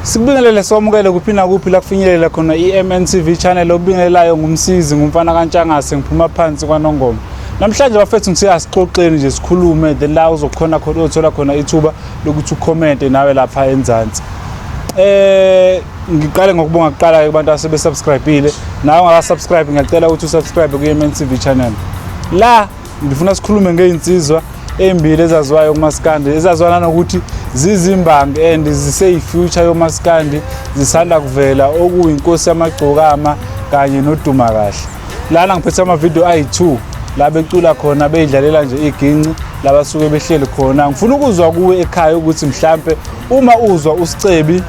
Sikubingelele somukele kuphi na kuphi la kufinyelela khona iMNTV channel obingelelayo ngumsizi ngumfana kaNtshangase ngiphuma phansi kwaNongoma. Namhlanje bafethu ngisiyasixoxeni nje sikhulume the la uzokhona khona uthola khona ithuba lokuthi ucomment nawe lapha eNzansi. Ngiqale ngokubonga kuqala kubantu asebe subscribeile nawe ungaka-subscribe ngiyacela ukuthi usubscribe ku-MNTV channel. La ngifuna sikhulume ngeinsizwa embili ezaziwayo kuMaskandi ezazwana nokuthi zizimbangi and ziseyifuture yoMaskandi zisanda kuvela okuyinkosi yamagcokama kanye noduma kahle. Lana ngiphethe ama video ayi2 la becula khona beyidlalela nje iginci labasuke behleli khona. Ngifuna ukuzwa kuwe ekhaya ukuthi mhlambe uma uzwa usicebi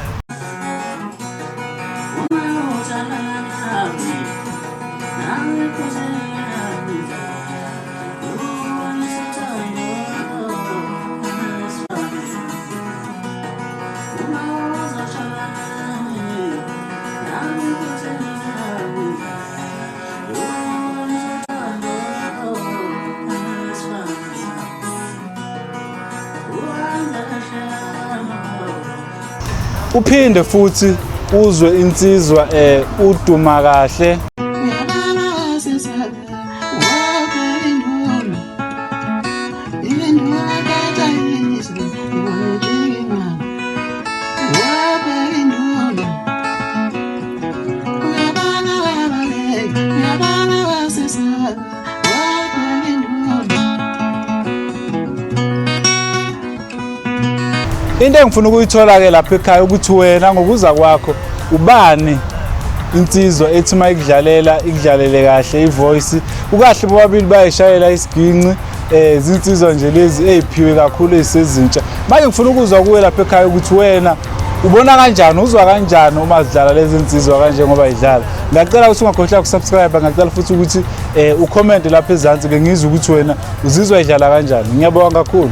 uphinde futhi uzwe insizwa uduma kahle into engifuna ukuyithola ke lapha ekhaya ukuthi wena ngokuza kwakho ubani insizwa ethi mayikudlalela ikudlalele kahle ivoice ukahle bobabili bayishayela isiginci izinsizwa nje lezi eziphiwe kakhulu ezisezintsha. Manje ngifuna ukuzwa kuwe lapha ekhaya ukuthi wena ubona kanjani uzwa kanjani uma zidlala lezi insizwa kanje ngoba idlala. Ngiyacela ukuthi ungakhohlwa ukusubscribe, ngiyacela futhi ukuthi ucomment lapha ezansi ke ngizwe ukuthi wena uzizwa idlala kanjani. Ngiyabonga kakhulu.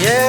Yeah.